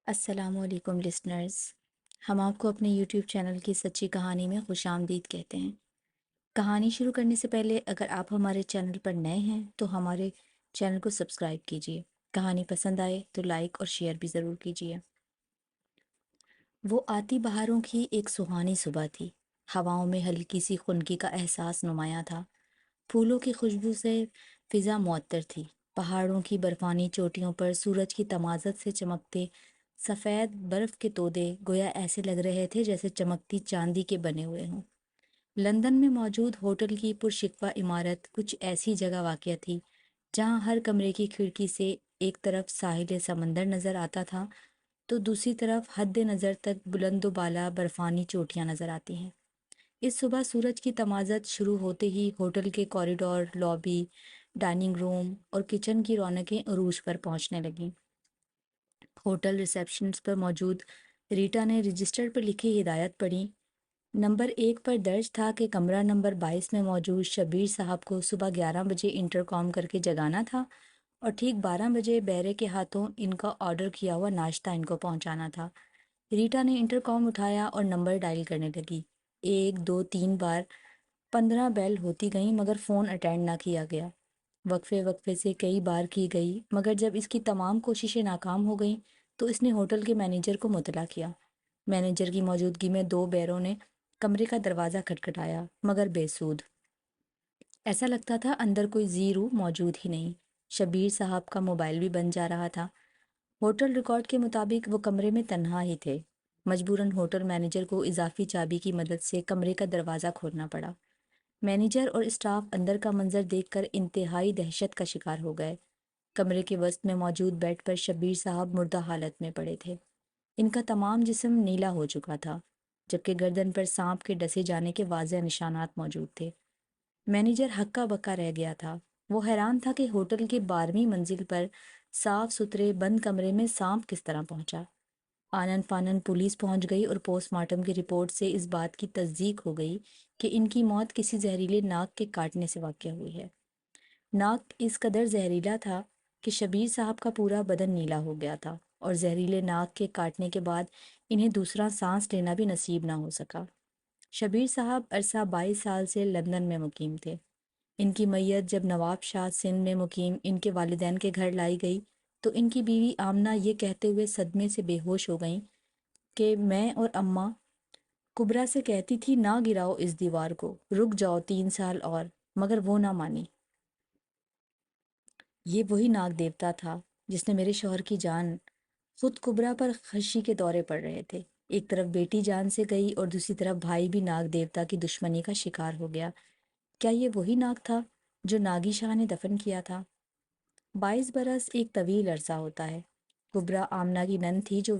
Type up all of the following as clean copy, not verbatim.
السلام علیکم لسنرز، ہم آپ کو اپنے یوٹیوب چینل کی سچی کہانی میں خوش آمدید کہتے ہیں۔ کہانی شروع کرنے سے پہلے اگر آپ ہمارے چینل پر نئے ہیں تو ہمارے چینل کو سبسکرائب کیجیے۔ کہانی پسند آئے تو لائک اور شیئر بھی ضرور کیجیے۔ وہ آتی بہاروں کی ایک سہانی صبح تھی۔ ہواؤں میں ہلکی سی خنکی کا احساس نمایاں تھا۔ پھولوں کی خوشبو سے فضا معطر تھی۔ پہاڑوں کی برفانی چوٹیوں پر سورج کی تمازت سے چمکتے سفید برف کے تودے گویا ایسے لگ رہے تھے جیسے چمکتی چاندی کے بنے ہوئے ہوں۔ لندن میں موجود ہوٹل کی پرشکوہ عمارت کچھ ایسی جگہ واقع تھی جہاں ہر کمرے کی کھڑکی سے ایک طرف ساحل سمندر نظر آتا تھا تو دوسری طرف حد نظر تک بلند و بالا برفانی چوٹیاں نظر آتی ہیں۔ اس صبح سورج کی تمازت شروع ہوتے ہی ہوٹل کے کوریڈور، لابی، ڈائننگ روم اور کچن کی رونقیں عروج پر پہنچنے لگیں۔ ہوٹل ریسیپشنز پر موجود ریٹا نے رجسٹر پر لکھی ہدایت پڑھی۔ نمبر 1 پر درج تھا کہ کمرہ نمبر 22 میں موجود شبیر صاحب کو صبح 11 بجے انٹرکام کر کے جگانا تھا اور ٹھیک 12 بجے بیرے کے ہاتھوں ان کا آرڈر کیا ہوا ناشتہ ان کو پہنچانا تھا۔ ریٹا نے انٹرکام اٹھایا اور نمبر ڈائل کرنے لگی۔ 1 2 3 بار 15 بیل ہوتی گئیں مگر فون اٹینڈ نہ کیا گیا۔ وقفے وقفے سے کئی بار کی گئی مگر جب اس کی تمام کوششیں ناکام ہو گئیں تو اس نے ہوٹل کے مینیجر کو مطلع کیا۔ مینیجر کی موجودگی میں 2 بیروں نے کمرے کا دروازہ کھٹکھٹایا مگر بے سود۔ ایسا لگتا تھا اندر کوئی زی روح موجود ہی نہیں۔ شبیر صاحب کا موبائل بھی بند جا رہا تھا۔ ہوٹل ریکارڈ کے مطابق وہ کمرے میں تنہا ہی تھے۔ مجبوراً ہوٹل مینیجر کو اضافی چابی کی مدد سے کمرے کا دروازہ کھولنا پڑا۔ مینیجر اور اسٹاف اندر کا منظر دیکھ کر انتہائی دہشت کا شکار ہو گئے۔ کمرے کے وسط میں موجود بیڈ پر شبیر صاحب مردہ حالت میں پڑے تھے۔ ان کا تمام جسم نیلا ہو چکا تھا جبکہ گردن پر سانپ کے ڈسے جانے کے واضح نشانات موجود تھے۔ مینیجر ہکا بکا رہ گیا تھا۔ وہ حیران تھا کہ ہوٹل کے 12ویں منزل پر صاف ستھرے بند کمرے میں سانپ کس طرح پہنچا۔ آنن فانن پولیس پہنچ گئی اور پوسٹ مارٹم کی رپورٹ سے اس بات کی تصدیق ہو گئی کہ ان کی موت کسی زہریلے ناگ کے کاٹنے سے واقع ہوئی ہے۔ ناگ اس قدر زہریلا تھا کہ شبیر صاحب کا پورا بدن نیلا ہو گیا تھا اور زہریلے ناگ کے کاٹنے کے بعد انہیں دوسرا سانس لینا بھی نصیب نہ ہو سکا۔ شبیر صاحب عرصہ 22 سال سے لندن میں مقیم تھے۔ ان کی میت جب نواب شاہ سندھ میں مقیم ان کے والدین کے گھر لائی گئی تو ان کی بیوی آمنہ یہ کہتے ہوئے صدمے سے بے ہوش ہو گئیں کہ میں اور اماں کبرا سے کہتی تھی نہ گراؤ اس دیوار کو، رک جاؤ 3 سال اور، مگر وہ نہ مانی۔ یہ وہی ناگ دیوتا تھا جس نے میرے شوہر کی جان۔ خود کبرا پر خشی کے دورے پڑ رہے تھے۔ ایک طرف بیٹی جان سے گئی اور دوسری طرف بھائی بھی ناگ دیوتا کی دشمنی کا شکار ہو گیا۔ کیا یہ وہی ناگ تھا جو ناگی شاہ نے دفن کیا تھا؟ 22 برس ایک طویل عرصہ ہوتا ہے۔ کبرا آمنہ کی نند تھی جو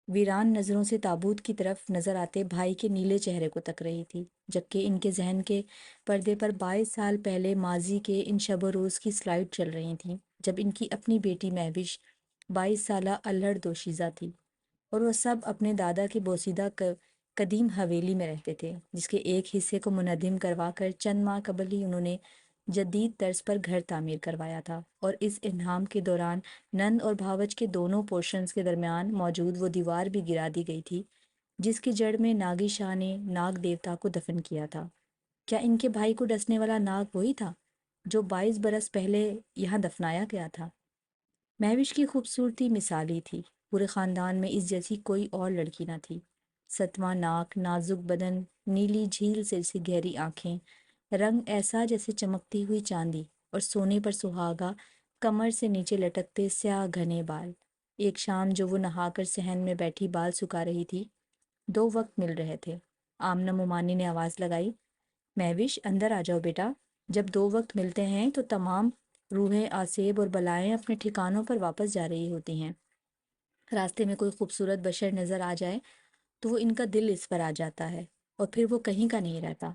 ویران نظروں سے تابوت کی طرف نظر آتے بھائی کے نیلے چہرے کو تک رہی تھی، جبکہ ان کے ذہن کے پردے پر 22 سال پہلے ماضی کے ان شب و روز کی سلائڈ چل رہی تھیں جب ان کی اپنی بیٹی مہوش 22 سالہ الہڑ دوشیزہ تھی اور وہ سب اپنے دادا کی بوسیدہ قدیم حویلی میں رہتے تھے جس کے ایک حصے کو منہدم کروا کر چند ماہ قبل ہی انہوں نے جدید طرز پر گھر تعمیر کروایا تھا، اور اس انہدام کے دوران نند اور بھاوج کے دونوں پورشنز کے درمیان موجود وہ دیوار بھی گرا دی گئی تھی جس کی جڑ میں ناگی شاہ نے ناگ دیوتا کو دفن کیا تھا۔ کیا ان کے بھائی کو ڈسنے والا ناگ وہی تھا جو 22 برس پہلے یہاں دفنایا گیا تھا؟ مہوش کی خوبصورتی مثالی تھی۔ پورے خاندان میں اس جیسی کوئی اور لڑکی نہ تھی۔ ستواں ناک، نازک بدن، نیلی جھیل سے سی گہری آنکھیں، رنگ ایسا جیسے چمکتی ہوئی چاندی، اور سونے پر سہاگا کمر سے نیچے لٹکتے سیاہ گھنے بال۔ ایک شام جو وہ نہا کر صحن میں بیٹھی بال سکھا رہی تھی، 2 وقت مل رہے تھے۔ آمنہ مومانی نے آواز لگائی، مہوش اندر آ جاؤ بیٹا، جب 2 وقت ملتے ہیں تو تمام روحیں، آسیب اور بلائیں اپنے ٹھکانوں پر واپس جا رہی ہوتی ہیں۔ راستے میں کوئی خوبصورت بشر نظر آ جائے تو وہ ان کا دل اس پر آ جاتا ہے اور پھر وہ کہیں کا نہیں رہتا۔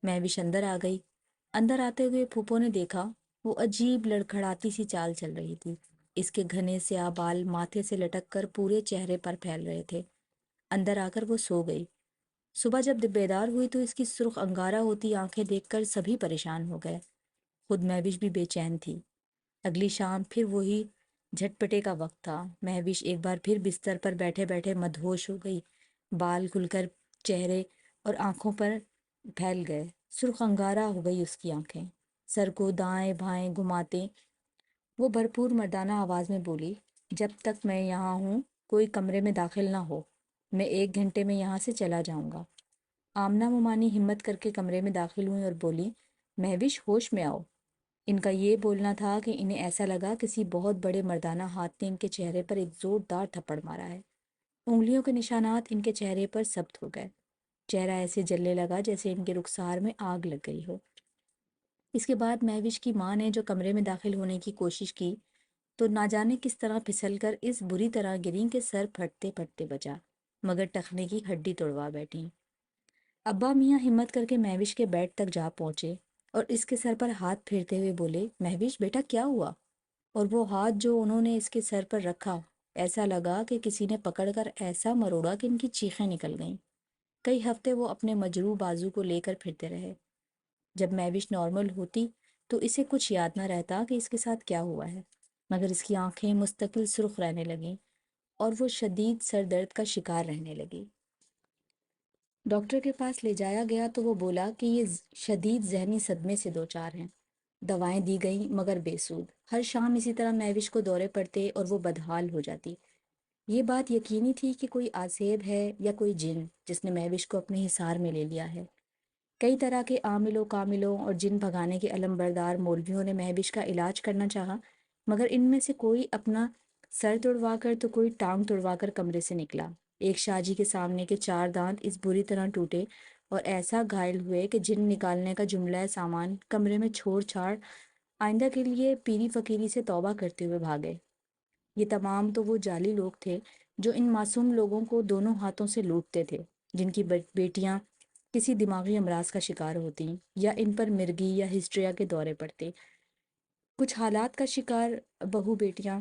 مہوش اندر آ گئی۔ اندر آتے ہوئے پھوپھو نے دیکھا وہ عجیب لڑکھڑاتی سی چال چل رہی تھی۔ اس کے گھنے سیاہ بال ماتھے سے لٹک کر پورے چہرے پر پھیل رہے تھے۔ اندر آ کر وہ سو گئی۔ صبح جب بیدار ہوئی تو اس کی سرخ انگارہ ہوتی آنکھیں دیکھ کر سبھی پریشان ہو گئے۔ خود مہوش بھی بے چین تھی۔ اگلی شام پھر وہی جھٹپٹے کا وقت تھا۔ مہوش ایک بار پھر بستر پر بیٹھے بیٹھے مدہوش ہو گئی۔ بال کھل کر چہرے اور آنکھوں پر پھیل گئے، سرخ انگارہ ہو گئی اس کی آنکھیں۔ سر کو دائیں بائیں گھماتے وہ بھرپور مردانہ آواز میں بولی، جب تک میں یہاں ہوں کوئی کمرے میں داخل نہ ہو، میں 1 گھنٹے میں یہاں سے چلا جاؤں گا۔ آمنہ ممانی ہمت کر کے کمرے میں داخل ہوئیں اور بولی، مہوش ہوش میں آؤ۔ ان کا یہ بولنا تھا کہ انہیں ایسا لگا کسی بہت بڑے مردانہ ہاتھ نے ان کے چہرے پر ایک زوردار تھپڑ مارا ہے۔ انگلیوں کے نشانات ان کے چہرے پر ثبت ہو گئے۔ چہرہ ایسے جلنے لگا جیسے ان کے رخسار میں آگ لگ گئی ہو۔ اس کے بعد مہوش کی ماں نے جو کمرے میں داخل ہونے کی کوشش کی تو نہ جانے کس طرح پھسل کر اس بری طرح گریں کہ سر پھٹتے پھٹتے بچا، مگر ٹخنے کی ہڈی توڑوا بیٹھی۔ ابا میاں ہمت کر کے مہوش کے بیڈ تک جا پہنچے اور اس کے سر پر ہاتھ پھیرتے ہوئے بولے، مہوش بیٹا کیا ہوا؟ اور وہ ہاتھ جو انہوں نے اس کے سر پر رکھا، ایسا لگا کہ کسی نے پکڑ کر ایسا مروڑا کہ ان کی چیخیں نکل گئیں۔ کئی ہفتے وہ اپنے مجروح بازو کو لے کر پھرتے رہے۔ جب مہوش نارمل ہوتی تو اسے کچھ یاد نہ رہتا کہ اس کے ساتھ کیا ہوا ہے، مگر اس کی آنکھیں مستقل سرخ رہنے لگیں اور وہ شدید سر درد کا شکار رہنے لگی۔ ڈاکٹر کے پاس لے جایا گیا تو وہ بولا کہ یہ شدید ذہنی صدمے سے دوچار ہیں۔ دوائیں دی گئیں مگر بے سود۔ ہر شام اسی طرح مہوش کو دورے پڑتے اور وہ بدحال ہو جاتی۔ یہ بات یقینی تھی کہ کوئی آسیب ہے یا کوئی جن جس نے مہوش کو اپنے حصار میں لے لیا ہے۔ کئی طرح کے عاملوں کاملوں اور جن بھگانے کے علم بردار مولویوں نے مہوش کا علاج کرنا چاہا، مگر ان میں سے کوئی اپنا سر توڑوا کر تو کوئی ٹانگ توڑوا کر کمرے سے نکلا۔ ایک شاہ جی کے سامنے کے 4 دانت اس بری طرح ٹوٹے اور ایسا گھائل ہوئے کہ جن نکالنے کا جملہ سامان کمرے میں چھوڑ چھاڑ آئندہ کے لیے پیری فقیری سے توبہ کرتے ہوئے بھاگے۔ یہ تمام تو وہ جعلی لوگ تھے جو ان معصوم لوگوں کو دونوں ہاتھوں سے لوٹتے تھے، جن کی بیٹیاں کسی دماغی امراض کا شکار ہوتی یا ان پر مرگی یا ہسٹریا کے دورے پڑتے۔ کچھ حالات کا شکار بہو بیٹیاں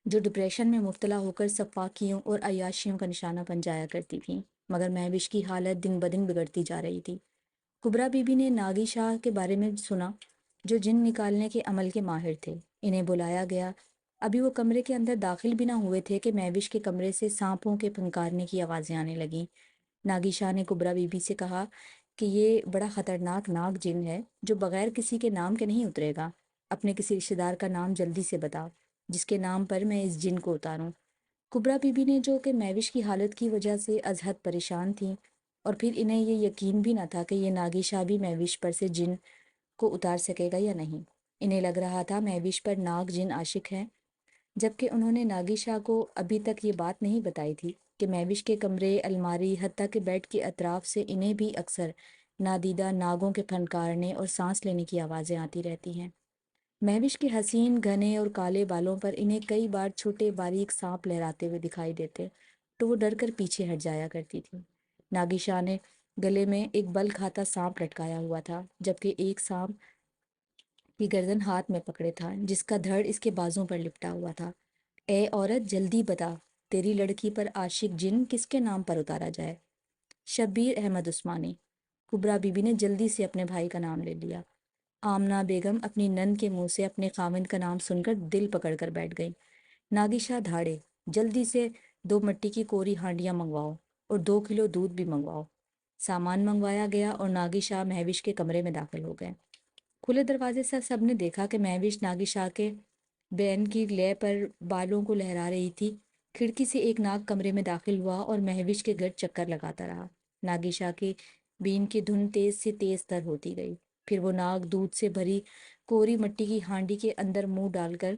جو ڈپریشن میں مبتلا ہو کر سفاکیوں اور عیاشیوں کا نشانہ بن جایا کرتی تھیں، مگر مہوش کی حالت دن بدن بگڑتی جا رہی تھی۔ کبرا بی بی نے ناگی شاہ کے بارے میں سنا جو جن نکالنے کے عمل کے ماہر تھے۔ انہیں بلایا گیا۔ ابھی وہ کمرے کے اندر داخل بھی نہ ہوئے تھے کہ مہوش کے کمرے سے سانپوں کے پھنکارنے کی آوازیں آنے لگیں۔ ناگی شاہ نے کبرا بی بی سے کہا کہ یہ بڑا خطرناک ناگ جن ہے جو بغیر کسی کے نام کے نہیں اترے گا۔ اپنے کسی رشتے دار کا نام جلدی سے بتاؤ جس کے نام پر میں اس جن کو اتاروں۔ کبرا بی بی نے جو کہ مہوش کی حالت کی وجہ سے از حد پریشان تھیں اور پھر انہیں یہ یقین بھی نہ تھا کہ یہ ناگی شاہ بھی مہوش پر سے جن کو اتار سکے گا یا نہیں۔ انہیں لگ رہا تھا مہوش پر ناگ جن عاشق ہے، جبکہ انہوں نے ناگی شاہ کو ابھی تک یہ بات نہیں بتائی تھی کہ مہوش کے کمرے، الماری، حتیٰ کہ بیڈ کے اطراف سے انہیں بھی اکثر نادیدہ ناگوں کے پھنکارنے اور سانس لینے کی آوازیں آتی رہتی ہیں۔ مہوش کے حسین گھنے اور کالے بالوں پر انہیں کئی بار چھوٹے باریک سانپ لہراتے ہوئے دکھائی دیتے تو وہ ڈر کر پیچھے ہٹ جایا کرتی تھی۔ ناگی شاہ نے گلے میں ایک بل کھاتا سانپ لٹکایا ہوا تھا، جبکہ ایک سانپ کی گردن ہاتھ میں پکڑے تھا جس کا دھڑ اس کے بازوں پر لپٹا ہوا تھا۔ اے عورت جلدی بتا، تیری لڑکی پر عاشق جن کس کے نام پر اتارا جائے؟ شبیر احمد عثمانی۔ کبرا بی بی نے جلدی سے اپنے بھائی کا نام لے لیا۔ آمنہ بیگم اپنی نند کے منہ سے اپنے خاوند کا نام سن کر دل پکڑ کر بیٹھ گئی۔ ناگی شاہ دھاڑے، جلدی سے 2 مٹی کی کوری ہانڈیاں منگواؤ اور 2 کلو دودھ بھی منگواؤ۔ سامان منگوایا گیا اور ناگی شاہ مہوش کے کمرے میں داخل ہو گئے۔ کھلے دروازے سے سب نے دیکھا کہ مہوش ناگی شاہ کے بین کی لے پر بالوں کو لہرا رہی تھی۔ کھڑکی سے ایک ناگ کمرے میں داخل ہوا اور مہوش کے گرد چکر لگاتا رہا۔ ناگی شاہ کی بین کی دھن تیز سے تیز تر ہوتی گئی۔ پھر وہ ناگ دودھ سے بھری کوری مٹی کی ہانڈی کے اندر منہ ڈال کر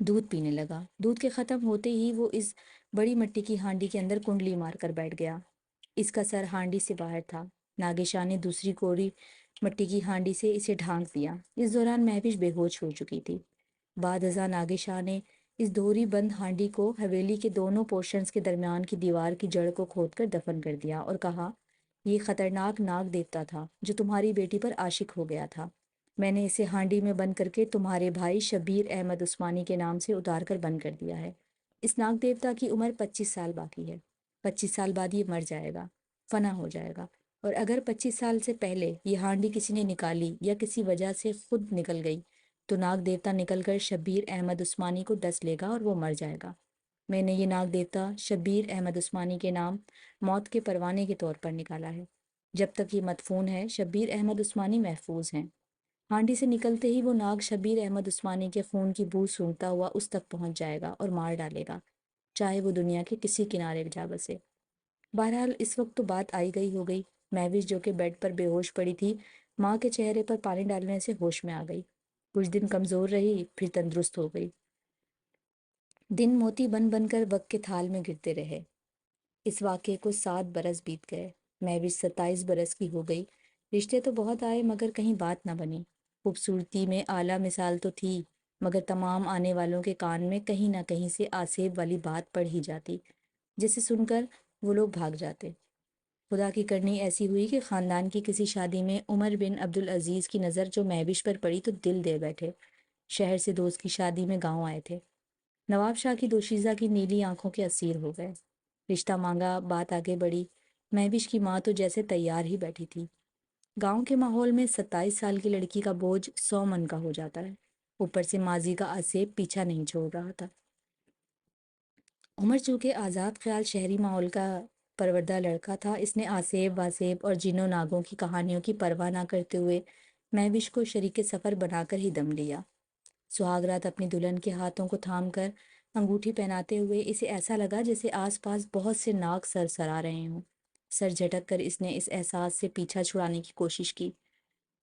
دودھ پینے لگا۔ دودھ کے ختم ہوتے ہی وہ اس بڑی مٹی کی ہانڈی کے اندر کنڈلی مار کر بیٹھ گیا۔ اس کا سر ہانڈی سے باہر تھا۔ ناگی شاہ نے دوسری کوری مٹی کی ہانڈی سے اسے ڈھانک دیا۔ اس دوران مہوش بے ہوش ہو چکی تھی۔ بعد ازاں ناگی شاہ نے اس دوہری بند ہانڈی کو حویلی کے دونوں پورشنز کے درمیان کی دیوار کی جڑ کو کھود کر دفن کر دیا اور کہا، یہ خطرناک ناگ دیوتا تھا جو تمہاری بیٹی پر عاشق ہو گیا تھا۔ میں نے اسے ہانڈی میں بند کر کے تمہارے بھائی شبیر احمد عثمانی کے نام سے اتار کر بند کر دیا ہے۔ اس ناگ دیوتا کی عمر 25 سال باقی ہے۔ 25 سال بعد یہ مر جائے گا، فنا ہو جائے گا، اور اگر 25 سال سے پہلے یہ ہانڈی کسی نے نکالی یا کسی وجہ سے خود نکل گئی تو ناگ دیوتا نکل کر شبیر احمد عثمانی کو ڈس لے گا اور وہ مر جائے گا۔ میں نے یہ ناگ دیوتا شبیر احمد عثمانی کے نام موت کے پروانے کے طور پر نکالا ہے۔ جب تک یہ مدفون ہے شبیر احمد عثمانی محفوظ ہیں۔ ہانڈی سے نکلتے ہی وہ ناگ شبیر احمد عثمانی کے خون کی بو سونگھتا ہوا اس تک پہنچ جائے گا اور مار ڈالے گا، چاہے وہ دنیا کے کسی کنارے جا بسے۔ بہرحال اس وقت تو بات آئی گئی ہو گئی۔ مہوش جو کہ بیڈ پر بے ہوش پڑی تھی، ماں کے چہرے پر پانی ڈالنے سے ہوش میں آ گئی۔ کچھ دن کمزور رہی، پھر تندرست ہو گئی۔ دن موتی بن بن کر وقت کے تھال میں گرتے رہے۔ اس واقعے کو 7 برس بیت گئے۔ مہوش 27 برس کی ہو گئی۔ رشتے تو بہت آئے مگر کہیں بات نہ بنی۔ خوبصورتی میں اعلیٰ مثال تو تھی، مگر تمام آنے والوں کے کان میں کہیں نہ کہیں سے آسیب والی بات پڑ ہی جاتی، جسے سن کر وہ لوگ بھاگ جاتے۔ خدا کی کرنی ایسی ہوئی کہ خاندان کی کسی شادی میں عمر بن عبدالعزیز کی نظر جو مہوش پر پڑی تو دل دے بیٹھے۔ شہر سے دوست کی شادی میں گاؤں آئے تھے۔ نواب شاہ کی دوشیزہ کی نیلی آنکھوں کے اسیر ہو گئے۔ رشتہ مانگا، بات آگے بڑھی۔ مہوش کی ماں تو جیسے تیار ہی بیٹھی تھی۔ گاؤں کے ماحول میں 27 سال کی لڑکی کا بوجھ 100 من کا ہو جاتا ہے، اوپر سے ماضی کا آسیب پیچھا نہیں چھوڑ رہا تھا۔ عمر چونکہ آزاد خیال شہری ماحول کا پروردہ لڑکا تھا، اس نے آسیب واسیب اور جنوں ناگوں کی کہانیوں کی پرواہ نہ کرتے ہوئے مہوش کو شریک سفر بنا کر ہی دم لیا۔ سہاگ رات اپنی دلہن کے ہاتھوں کو تھام کر انگوٹھی پہناتے ہوئے اسے ایسا لگا جیسے آس پاس بہت سے ناگ سرسرا رہے ہوں۔ سر جھٹک کر اس نے اس احساس سے پیچھا چھڑانے کی کوشش کی۔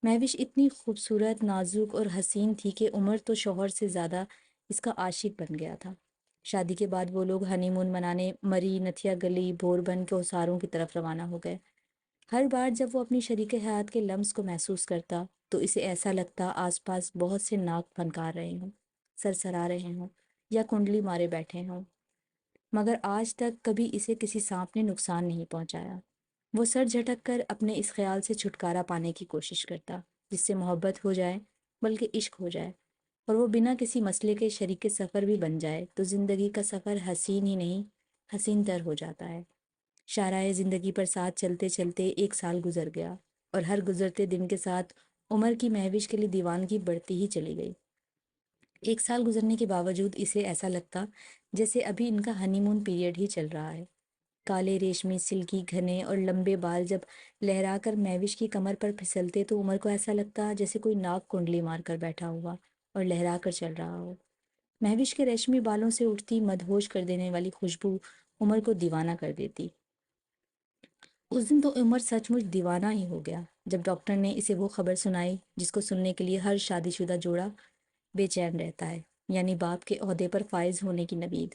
مہوش اتنی خوبصورت، نازک اور حسین تھی کہ عمر تو شوہر سے زیادہ اس کا عاشق بن گیا تھا۔ شادی کے بعد وہ لوگ ہنی مون منانے مری، نتھیا گلی، بھوربن کے اساروں کی طرف روانہ ہو گئے۔ ہر بار جب وہ اپنی شریک حیات کے لمس کو محسوس کرتا تو اسے ایسا لگتا آس پاس بہت سے ناگ پھنکار رہے ہوں، سرسرا رہے ہوں یا کنڈلی مارے بیٹھے ہوں، مگر آج تک کبھی اسے کسی سانپ نے نقصان نہیں پہنچایا۔ وہ سر جھٹک کر اپنے اس خیال سے چھٹکارا پانے کی کوشش کرتا، جس سے محبت ہو جائے بلکہ عشق ہو جائے، اور وہ بنا کسی مسئلے کے شریک سفر بھی بن جائے تو زندگی کا سفر حسین ہی نہیں، حسین تر ہو جاتا ہے۔ شاہراہ زندگی پر ساتھ چلتے چلتے 1 سال گزر گیا، اور ہر گزرتے دن کے ساتھ عمر کی مہوش کے لیے دیوانگی بڑھتی ہی چلی گئی۔ 1 سال گزرنے کے باوجود اسے ایسا لگتا جیسے ابھی ان کا ہنی مون پیریڈ ہی چل رہا ہے۔ کالے ریشمی سلکی گھنے اور لمبے بال جب لہرا کر مہوش کی کمر پر پھسلتے تو عمر کو ایسا لگتا جیسے کوئی ناگ کنڈلی مار کر بیٹھا ہوا اور لہرا کر چل رہا ہو۔ مہوش کے ریشمی بالوں سے اٹھتی مدہوش کر دینے والی خوشبو عمر کو دیوانہ کر دیتی۔ اس دن تو عمر سچ مچ دیوانہ ہی ہو گیا جب ڈاکٹر نے اسے وہ خبر سنائی جس کو سننے کے لیے ہر شادی شدہ جوڑا بے چین رہتا ہے، یعنی باپ کے عہدے پر فائز ہونے کی نوید۔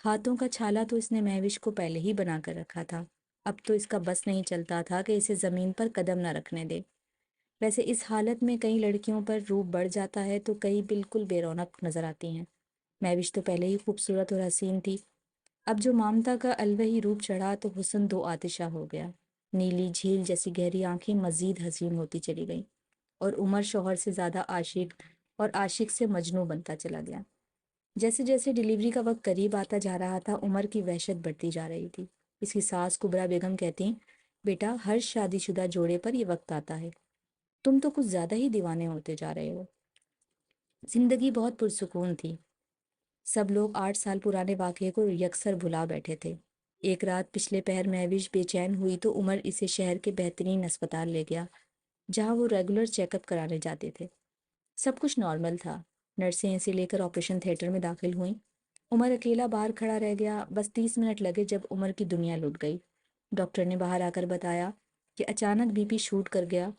ہاتھوں کا چھالا تو اس نے مہوش کو پہلے ہی بنا کر رکھا تھا، اب تو اس کا بس نہیں چلتا تھا کہ اسے زمین پر قدم نہ رکھنے دے۔ ویسے اس حالت میں کئی لڑکیوں پر روپ بڑھ جاتا ہے تو کئی بالکل بے رونق نظر آتی ہیں۔ مہوش تو پہلے ہی خوبصورت اور حسین تھی، اب جو مامتا کا الوہی روپ چڑھا تو حسن دو آتشہ ہو گیا۔ نیلی جھیل جیسی گہری آنکھیں مزید حسین ہوتی چلی گئیں، اور عمر شوہر سے زیادہ عاشق اور عاشق سے مجنوں بنتا چلا گیا۔ جیسے جیسے ڈیلیوری کا وقت قریب آتا جا رہا تھا عمر کی وحشت بڑھتی جا رہی تھی۔ اس کی ساس کبرا بیگم کہتی، بیٹا ہر شادی شدہ جوڑے پر یہ وقت آتا ہے، تم تو کچھ زیادہ ہی دیوانے ہوتے جا رہے ہو۔ زندگی بہت پرسکون تھی، سب لوگ 8 سال پرانے واقعے کو یکسر بھلا بیٹھے تھے۔ ایک رات پچھلے پہر مہوش بے چین ہوئی تو عمر اسے شہر کے بہترین اسپتال لے گیا جہاں وہ ریگولر چیک اپ کرانے جاتے تھے۔ سب کچھ نارمل تھا، نرسیں اسے لے کر آپریشن تھیٹر میں داخل ہوئیں۔ عمر اکیلا باہر کھڑا رہ گیا، بس 30 منٹ لگے جب عمر کی دنیا لٹ گئی۔ ڈاکٹر نے باہر آ کر بتایا کہ اچانک بی پی شوٹ کر گیا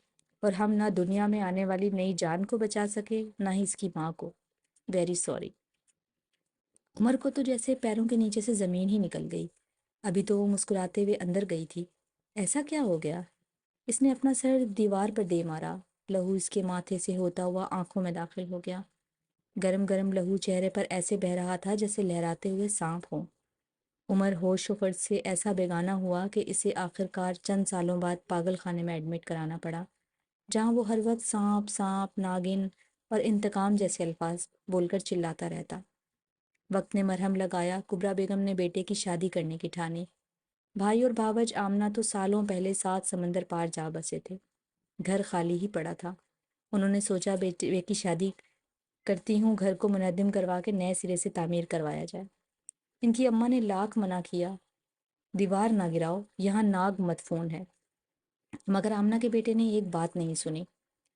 اور ہم نہ دنیا میں آنے والی نئی جان کو بچا سکے نہ ہی اس کی ماں کو۔ Very sorry. عمر کو تو جیسے پیروں کے نیچے سے زمین ہی نکل گئی۔ ابھی تو وہ مسکراتے ہوئے اندر گئی تھی، ایسا کیا ہو گیا؟ اس نے اپنا سر دیوار پر دے مارا، لہو اس کے ماتھے سے ہوتا ہوا آنکھوں میں داخل ہو گیا۔ گرم گرم لہو چہرے پر ایسے بہہ رہا تھا جیسے لہراتے ہوئے سانپ ہوں۔ عمر ہوش و فرد سے ایسا بیگانہ ہوا کہ اسے آخر کار چند سالوں بعد پاگل خانے میں ایڈمٹ کرانا پڑا، جہاں وہ ہر وقت سانپ سانپ، ناگن اور انتقام جیسے الفاظ بول کر چلاتا رہتا۔ وقت نے مرہم لگایا، کبرا بیگم نے بیٹے کی شادی کرنے کی ٹھانی۔ بھائی اور بھاوج آمنہ تو سالوں پہلے 7 سمندر پار جا بسے تھے، گھر خالی ہی پڑا تھا۔ انہوں نے سوچا بیٹے کی شادی کرتی ہوں گھر کو منہدم کروا کے نئے سرے سے تعمیر کروایا جائے۔ ان کی اماں نے لاکھ منع کیا، دیوار نہ گراؤ، یہاں ناگ مدفون ہے، مگر آمنہ کے بیٹے نے ایک بات نہیں سنی۔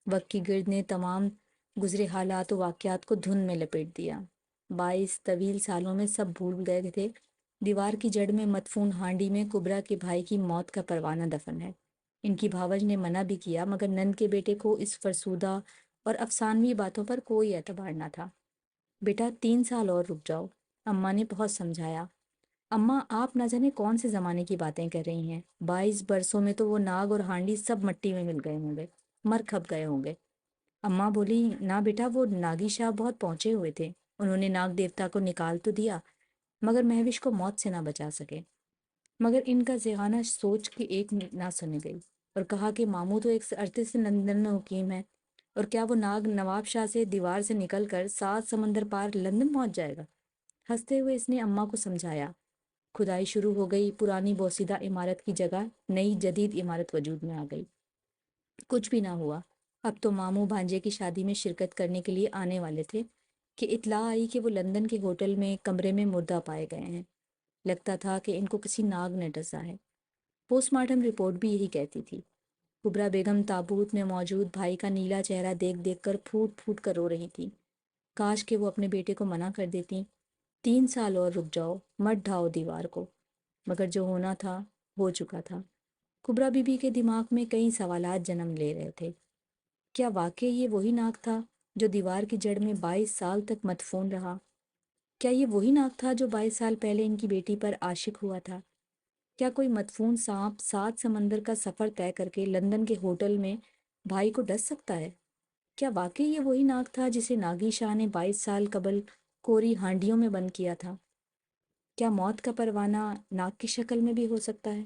وقت کی گرد نے تمام گزرے حالات و واقعات کو دھن میں لپیٹ دیا۔ 22 طویل سالوں میں سب بھول گئے تھے دیوار کی جڑ میں مدفون ہانڈی میں کبرا کے بھائی کی موت کا پروانہ دفن ہے۔ ان کی بھاوج نے منع بھی کیا، مگر نند کے بیٹے کو اس فرسودہ اور افسانوی باتوں پر کوئی اعتبار نہ تھا۔ بیٹا 3 سال اور رک جاؤ، اماں نے بہت سمجھایا۔ اماں آپ نہ جانے کون سے زمانے کی باتیں کر رہی ہیں، 22 برسوں میں تو وہ ناگ اور ہانڈی سب مٹی میں مل گئے ہوں گے، مر کھپ گئے ہوں گے۔ اماں بولی، نہ بیٹا، وہ ناگی شاہ بہت پہنچے ہوئے تھے، انہوں نے ناگ دیوتا کو نکال تو دیا مگر مہوش کو موت سے نہ بچا سکے۔ مگر ان کا ذہانہ سوچ کے ایک نہ سنی گئی اور کہا کہ ماموں تو ایک عرصے سے لندن میں مقیم ہے، اور کیا وہ ناگ نواب شاہ سے دیوار سے نکل کر 7 سمندر پار لندن پہنچ جائے گا؟ ہنستے ہوئے اس نے اماں کو سمجھایا۔ کھدائی شروع ہو گئی، پرانی بوسیدہ عمارت کی جگہ نئی جدید عمارت وجود میں آ گئی۔ کچھ بھی نہ ہوا، اب تو ماموں بھانجے کی شادی میں شرکت کرنے کے لیے آنے والے تھے کہ اطلاع آئی کہ وہ لندن کے ہوٹل میں کمرے میں مردہ پائے گئے ہیں۔ لگتا تھا کہ ان کو کسی ناگ نے ڈسا ہے۔ پوسٹ مارٹم رپورٹ بھی یہی کہتی تھی۔ کبرا بیگم تابوت میں موجود بھائی کا نیلا چہرہ دیکھ دیکھ کر پھوٹ پھوٹ کر رو رہی تھی۔ کاش کہ وہ اپنے بیٹے کو منع کر دیتی، 3 سال اور رک جاؤ، مت ڈھاؤ دیوار کو۔ مگر جو ہونا تھا ہو چکا تھا۔ کبرا بی بی کے دماغ میں کئی سوالات جنم لے رہے تھے۔ کیا واقعی یہ وہی ناگ تھا جو دیوار کی جڑ میں 22 سال تک مدفون رہا؟ کیا یہ وہی ناگ تھا جو 22 سال پہلے ان کی بیٹی پر عاشق ہوا تھا؟ کیا کوئی مدفون سانپ 7 سمندر کا سفر طے کر کے لندن کے ہوٹل میں بھائی کو ڈس سکتا ہے؟ کیا واقعی یہ وہی ناگ تھا جسے ناگی شاہ نے 22 سال قبل کوری ہانڈیوں میں بند کیا تھا؟ کیا موت کا پروانہ ناگ کی شکل میں بھی ہو سکتا ہے؟